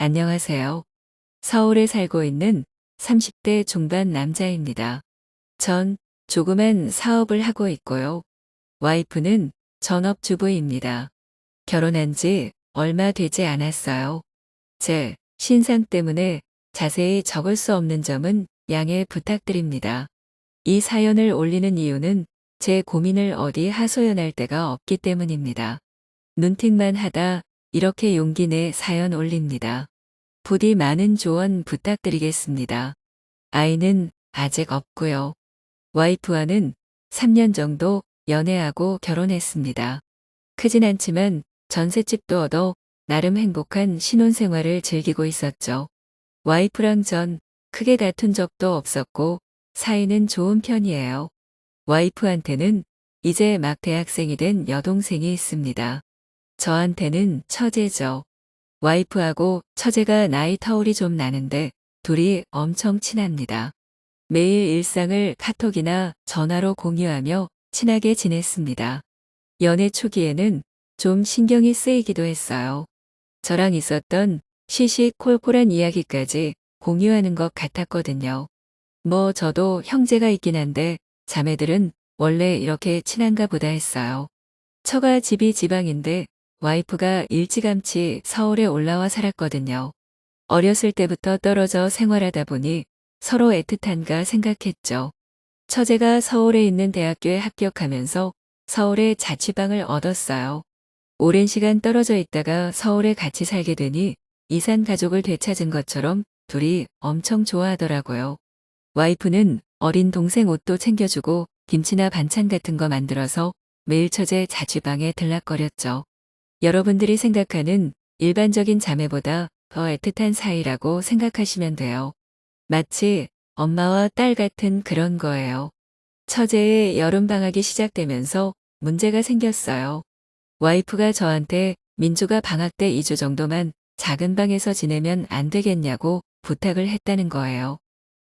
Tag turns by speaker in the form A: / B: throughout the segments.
A: 안녕하세요. 서울에 살고 있는 30대 중반 남자입니다. 전 조그만 사업을 하고 있고요. 와이프는 전업주부입니다. 결혼한 지 얼마 되지 않았어요. 제 신상 때문에 자세히 적을 수 없는 점은 양해 부탁드립니다. 이 사연을 올리는 이유는 제 고민을 어디 하소연할 데가 없기 때문입니다. 눈팅만 하다 이렇게 용기 내 사연 올립니다. 부디 많은 조언 부탁드리겠습니다. 아이는 아직 없고요. 와이프와는 3년 정도 연애하고 결혼했습니다. 크진 않지만 전셋집도 얻어 나름 행복한 신혼생활을 즐기고 있었죠. 와이프랑 전 크게 다툰 적도 없었고 사이는 좋은 편이에요. 와이프한테는 이제 막 대학생이 된 여동생이 있습니다. 저한테는 처제죠. 와이프하고 처제가 나이 터울이 좀 나는데 둘이 엄청 친합니다. 매일 일상을 카톡이나 전화로 공유하며 친하게 지냈습니다. 연애 초기에는 좀 신경이 쓰이기도 했어요. 저랑 있었던 시시콜콜한 이야기까지 공유하는 것 같았거든요. 뭐 저도 형제가 있긴 한데 자매들은 원래 이렇게 친한가 보다 했어요. 처가 집이 지방인데 와이프가 일찌감치 서울에 올라와 살았거든요. 어렸을 때부터 떨어져 생활하다 보니 서로 애틋한가 생각했죠. 처제가 서울에 있는 대학교에 합격하면서 서울에 자취방을 얻었어요. 오랜 시간 떨어져 있다가 서울에 같이 살게 되니 이산 가족을 되찾은 것처럼 둘이 엄청 좋아하더라고요. 와이프는 어린 동생 옷도 챙겨주고 김치나 반찬 같은 거 만들어서 매일 처제 자취방에 들락거렸죠. 여러분들이 생각하는 일반적인 자매보다 더 애틋한 사이라고 생각하시면 돼요. 마치 엄마와 딸 같은 그런 거예요. 처제의 여름방학이 시작되면서 문제가 생겼어요. 와이프가 저한테 민주가 방학 때 2주 정도만 작은 방에서 지내면 안 되겠냐고 부탁을 했다는 거예요.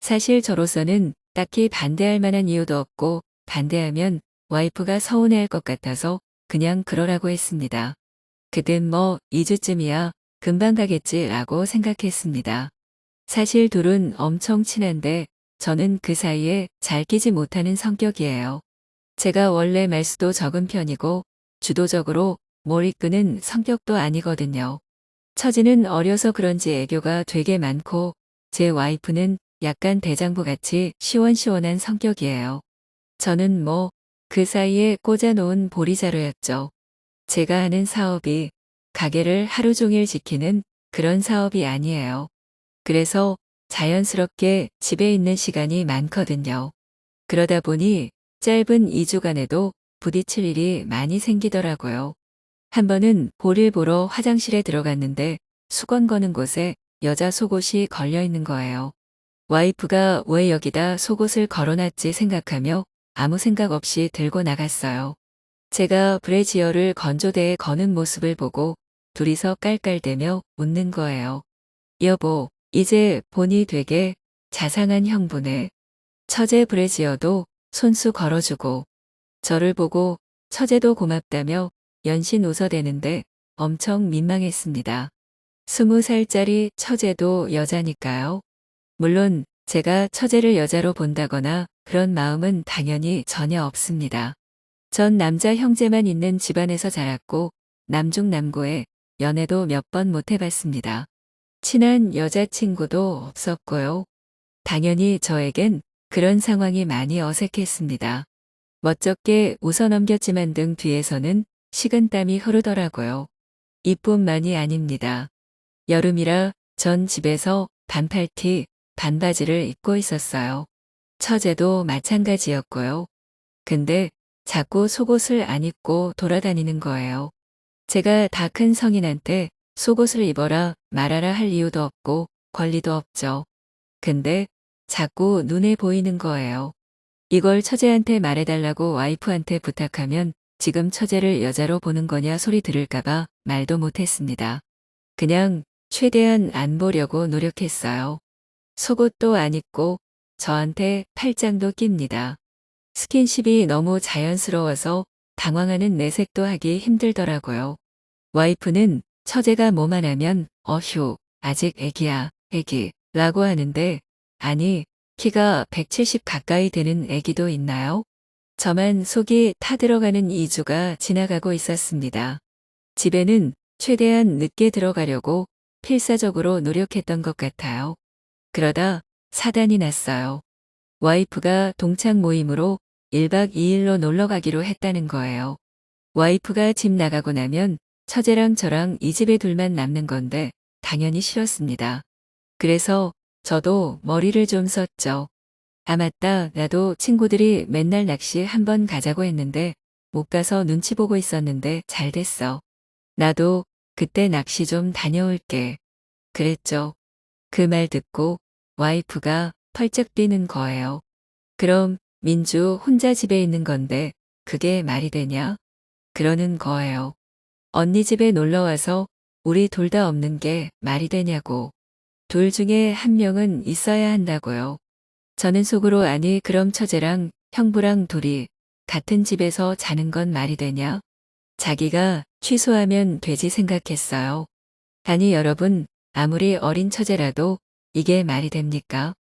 A: 사실 저로서는 딱히 반대할 만한 이유도 없고 반대하면 와이프가 서운해할 것 같아서 그냥 그러라고 했습니다. 그땐 뭐 2주쯤이야 금방 가겠지 라고 생각했습니다. 사실 둘은 엄청 친한데 저는 그 사이에 잘 끼지 못하는 성격이에요. 제가 원래 말수도 적은 편이고 주도적으로 뭘 이끄는 성격도 아니거든요. 처지는 어려서 그런지 애교가 되게 많고 제 와이프는 약간 대장부같이 시원시원한 성격이에요. 저는 뭐 그 사이에 꽂아놓은 보리자루였죠. 제가 하는 사업이 가게를 하루 종일 지키는 그런 사업이 아니에요. 그래서 자연스럽게 집에 있는 시간이 많거든요. 그러다 보니 짧은 2주간에도 부딪힐 일이 많이 생기더라고요. 한 번은 볼일 보러 화장실에 들어갔는데 수건 거는 곳에 여자 속옷이 걸려 있는 거예요. 와이프가 왜 여기다 속옷을 걸어놨지 생각하며 아무 생각 없이 들고 나갔어요. 제가 브래지어를 건조대에 거는 모습을 보고 둘이서 깔깔대며 웃는 거예요. 여보, 이제 보니 되게 자상한 형부네. 처제 브래지어도 손수 걸어주고 저를 보고 처제도 고맙다며 연신 웃어대는데 엄청 민망했습니다. 20살짜리 처제도 여자니까요. 물론 제가 처제를 여자로 본다거나 그런 마음은 당연히 전혀 없습니다. 전 남자 형제만 있는 집안에서 자랐고 남중남고에 연애도 몇 번 못 해봤습니다. 친한 여자친구도 없었고요. 당연히 저에겐 그런 상황이 많이 어색했습니다. 멋쩍게 웃어넘겼지만 등 뒤에서는 식은땀이 흐르더라고요. 이뿐만이 아닙니다. 여름이라 전 집에서 반팔티, 반바지를 입고 있었어요. 처제도 마찬가지였고요. 근데 자꾸 속옷을 안 입고 돌아다니는 거예요. 제가 다 큰 성인한테 속옷을 입어라 말아라 할 이유도 없고 권리도 없죠. 근데 자꾸 눈에 보이는 거예요. 이걸 처제한테 말해달라고 와이프한테 부탁하면 지금 처제를 여자로 보는 거냐 소리 들을까봐 말도 못했습니다. 그냥 최대한 안 보려고 노력했어요. 속옷도 안 입고 저한테 팔짱도 낍니다. 스킨십이 너무 자연스러워서 당황하는 내색도 하기 힘들더라고요. 와이프는 처제가 뭐만 하면 어휴 아직 애기야, 애기, 라고 하는데, 아니, 키가 170 가까이 되는 애기도 있나요? 저만 속이 타들어가는 2주가 지나가고 있었습니다. 집에는 최대한 늦게 들어가려고 필사적으로 노력했던 것 같아요. 그러다 사단이 났어요. 와이프가 동창 모임으로 1박 2일로 놀러 가기로 했다는 거예요. 와이프가 집 나가고 나면 처제랑 저랑 이 집에 둘만 남는 건데 당연히 싫었습니다. 그래서 저도 머리를 좀 썼죠. 아 맞다, 나도 친구들이 맨날 낚시 한번 가자고 했는데 못 가서 눈치 보고 있었는데 잘 됐어. 나도 그때 낚시 좀 다녀올게. 그랬죠. 그 말 듣고 와이프가 펄쩍 뛰는 거예요. 그럼 민주 혼자 집에 있는 건데 그게 말이 되냐? 그러는 거예요. 언니 집에 놀러 와서 우리 둘 다 없는 게 말이 되냐고. 둘 중에 한 명은 있어야 한다고요. 저는 속으로 아니 그럼 처제랑 형부랑 둘이 같은 집에서 자는 건 말이 되냐? 자기가 취소하면 되지 생각했어요. 아니 여러분, 아무리 어린 처제라도 이게 말이 됩니까?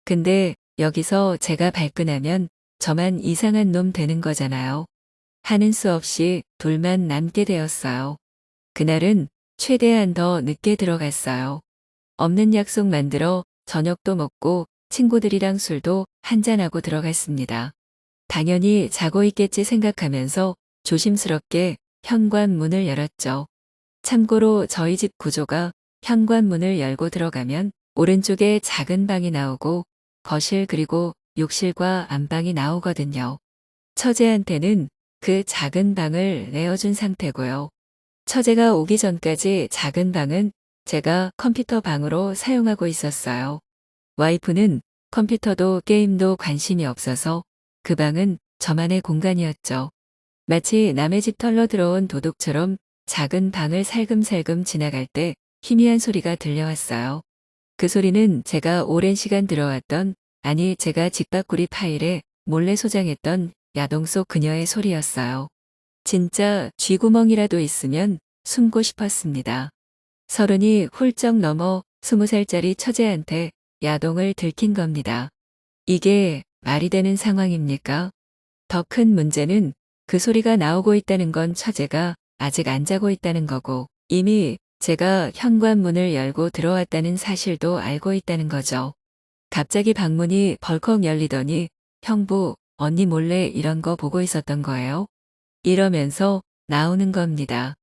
A: 근데 여기서 제가 발끈하면 저만 이상한 놈 되는 거잖아요. 하는 수 없이 둘만 남게 되었어요. 그날은 최대한 더 늦게 들어갔어요. 없는 약속 만들어 저녁도 먹고 친구들이랑 술도 한잔하고 들어갔습니다. 당연히 자고 있겠지 생각하면서 조심스럽게 현관문을 열었죠. 참고로 저희 집 구조가 현관문을 열고 들어가면 오른쪽에 작은 방이 나오고 거실 그리고 욕실과 안방이 나오거든요. 처제한테는 그 작은 방을 내어준 상태고요. 처제가 오기 전까지 작은 방은 제가 컴퓨터 방으로 사용하고 있었어요. 와이프는 컴퓨터도 게임도 관심이 없어서 그 방은 저만의 공간이었죠. 마치 남의 집 털러 들어온 도둑처럼 작은 방을 살금살금 지나갈 때 희미한 소리가 들려왔어요. 그 소리는 제가 오랜 시간 들어왔던, 아니 제가 직박구리 파일에 몰래 소장했던 야동 속 그녀의 소리였어요. 진짜 쥐구멍이라도 있으면 숨고 싶었습니다. 30이 훌쩍 넘어 20살짜리 처제한테 야동을 들킨 겁니다. 이게 말이 되는 상황입니까? 더 큰 문제는 그 소리가 나오고 있다는 건 처제가 아직 안 자고 있다는 거고 이미 제가 현관문을 열고 들어왔다는 사실도 알고 있다는 거죠. 갑자기 방문이 벌컥 열리더니 형부, 언니 몰래 이런 거 보고 있었던 거예요? 이러면서 나오는 겁니다.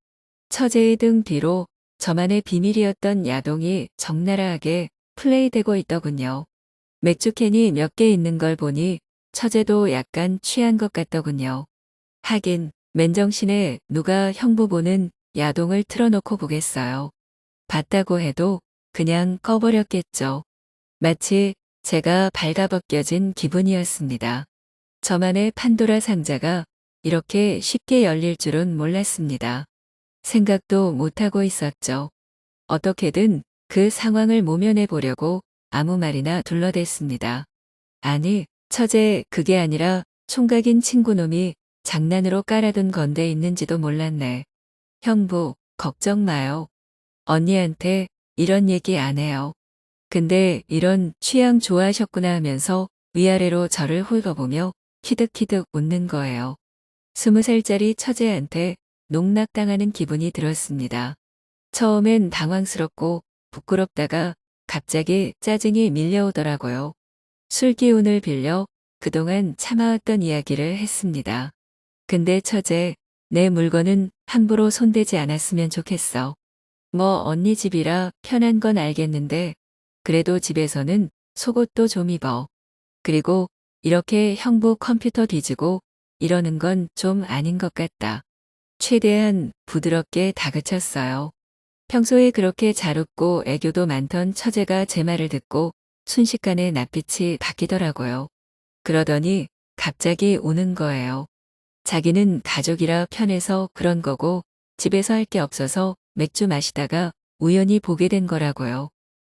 A: 처제의 등 뒤로 저만의 비밀이었던 야동이 적나라하게 플레이되고 있더군요. 맥주캔이 몇 개 있는 걸 보니 처제도 약간 취한 것 같더군요. 하긴 맨정신에 누가 형부 보는 야동을 틀어놓고 보겠어요. 봤다고 해도 그냥 꺼버렸겠죠. 마치 제가 발가벗겨진 기분이었습니다. 저만의 판도라 상자가 이렇게 쉽게 열릴 줄은 몰랐습니다. 생각도 못하고 있었죠. 어떻게든 그 상황을 모면해 보려고 아무 말이나 둘러댔습니다. 아니, 처제 그게 아니라 총각인 친구놈이 장난으로 깔아둔 건데 있는지도 몰랐네. 형부, 걱정 마요. 언니한테 이런 얘기 안 해요. 근데 이런 취향 좋아하셨구나 하면서 위아래로 저를 훑어보며 키득키득 웃는 거예요. 20살짜리 처제한테 농락당하는 기분이 들었습니다. 처음엔 당황스럽고 부끄럽다가 갑자기 짜증이 밀려오더라고요. 술 기운을 빌려 그동안 참아왔던 이야기를 했습니다. 근데 처제, 내 물건은 함부로 손대지 않았으면 좋겠어. 뭐 언니 집이라 편한 건 알겠는데 그래도 집에서는 속옷도 좀 입어. 그리고 이렇게 형부 컴퓨터 뒤지고 이러는 건 좀 아닌 것 같다. 최대한 부드럽게 다그쳤어요. 평소에 그렇게 잘 웃고 애교도 많던 처제가 제 말을 듣고 순식간에 낯빛이 바뀌더라고요. 그러더니 갑자기 우는 거예요. 자기는 가족이라 편해서 그런 거고 집에서 할 게 없어서 맥주 마시다가 우연히 보게 된 거라고요.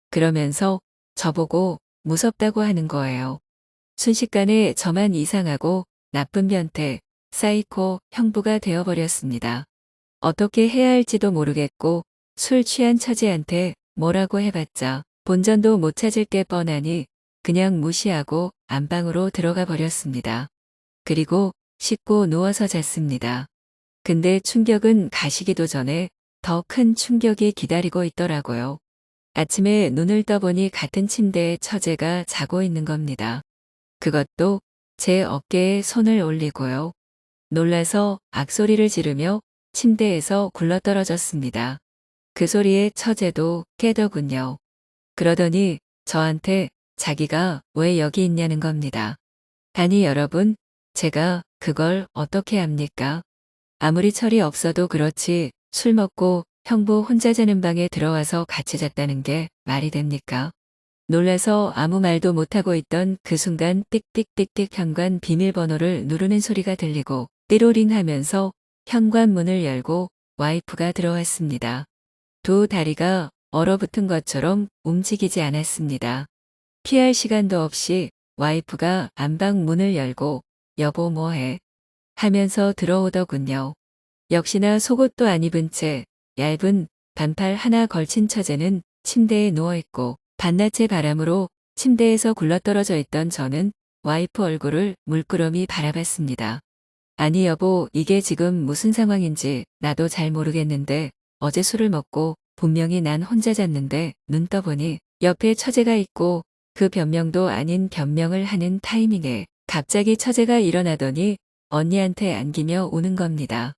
A: 그러면서 저보고 무섭다고 하는 거예요. 순식간에 저만 이상하고 나쁜 변태, 사이코 형부가 되어버렸습니다. 어떻게 해야 할지도 모르겠고 술 취한 처제한테 뭐라고 해봤자 본전도 못 찾을 게 뻔하니 그냥 무시하고 안방으로 들어가 버렸습니다. 그리고 씻고 누워서 잤습니다. 근데 충격은 가시기도 전에 더 큰 충격이 기다리고 있더라고요. 아침에 눈을 떠보니 같은 침대에 처제가 자고 있는 겁니다. 그것도 제 어깨에 손을 올리고요. 놀라서 악소리를 지르며 침대에서 굴러떨어졌습니다. 그 소리에 처제도 깨더군요. 그러더니 저한테 자기가 왜 여기 있냐는 겁니다. 아니 여러분, 제가 그걸 어떻게 합니까? 아무리 철이 없어도 그렇지 술 먹고 형부 혼자 자는 방에 들어와서 같이 잤다는 게 말이 됩니까? 놀라서 아무 말도 못하고 있던 그 순간 띡띡띡띡 현관 비밀번호를 누르는 소리가 들리고 띠로링 하면서 현관문을 열고 와이프가 들어왔습니다. 두 다리가 얼어붙은 것처럼 움직이지 않았습니다. 피할 시간도 없이 와이프가 안방 문을 열고 여보 뭐해? 하면서 들어오더군요. 역시나 속옷도 안 입은 채 얇은 반팔 하나 걸친 처제는 침대에 누워있고 반나체 바람으로 침대에서 굴러떨어져 있던 저는 와이프 얼굴을 물끄러미 바라봤습니다. 아니 여보 이게 지금 무슨 상황인지 나도 잘 모르겠는데 어제 술을 먹고 분명히 난 혼자 잤는데 눈 떠보니 옆에 처제가 있고 그 변명도 아닌 변명을 하는 타이밍에 갑자기 처제가 일어나더니 언니한테 안기며 우는 겁니다.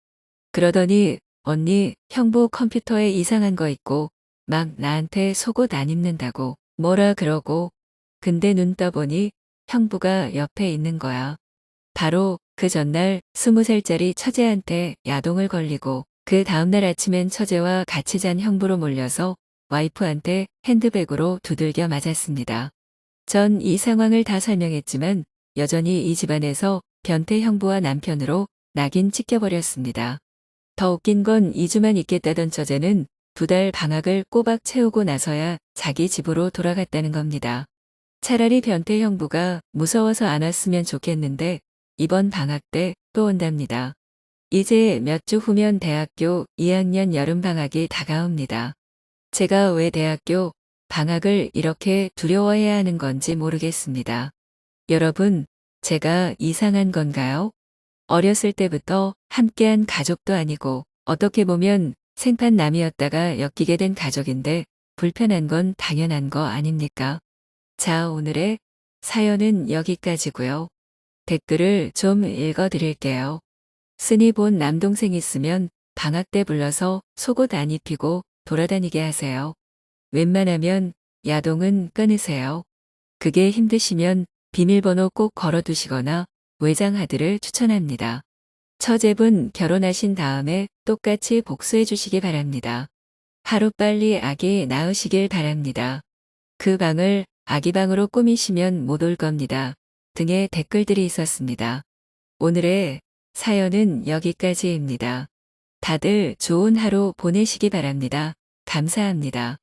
A: 그러더니 언니 형부 컴퓨터에 이상한 거 있고 막 나한테 속옷 안 입는다고 뭐라 그러고 근데 눈 떠보니 형부가 옆에 있는 거야. 바로 그 전날 20살짜리 처제한테 야동을 걸리고 그 다음날 아침엔 처제와 같이 잔 형부로 몰려서 와이프한테 핸드백으로 두들겨 맞았습니다. 전 이 상황을 다 설명했지만 여전히 이 집안에서 변태 형부와 남편으로 낙인 찍혀버렸습니다. 더 웃긴 건 2주만 있겠다던 처제는 2달 방학을 꼬박 채우고 나서야 자기 집으로 돌아갔다는 겁니다. 차라리 변태 형부가 무서워서 안 왔으면 좋겠는데 이번 방학 때 또 온답니다. 이제 몇 주 후면 대학교 2학년 여름방학이 다가옵니다. 제가 왜 대학교 방학을 이렇게 두려워해야 하는 건지 모르겠습니다. 여러분, 제가 이상한 건가요? 어렸을 때부터 함께한 가족도 아니고 어떻게 보면 생판남이었다가 엮이게 된 가족인데 불편한 건 당연한 거 아닙니까? 자, 오늘의 사연은 여기까지고요. 댓글을 좀 읽어드릴게요. 쓴이 본 남동생 있으면 방학 때 불러서 속옷 안 입히고 돌아다니게 하세요. 웬만하면 야동은 끊으세요. 그게 힘드시면 비밀번호 꼭 걸어두시거나 외장하드를 추천합니다. 처제분 결혼하신 다음에 똑같이 복수해 주시기 바랍니다. 하루빨리 아기 낳으시길 바랍니다. 그 방을 아기방으로 꾸미시면 못 올 겁니다. 등의 댓글들이 있었습니다. 오늘의 사연은 여기까지입니다. 다들 좋은 하루 보내시기 바랍니다. 감사합니다.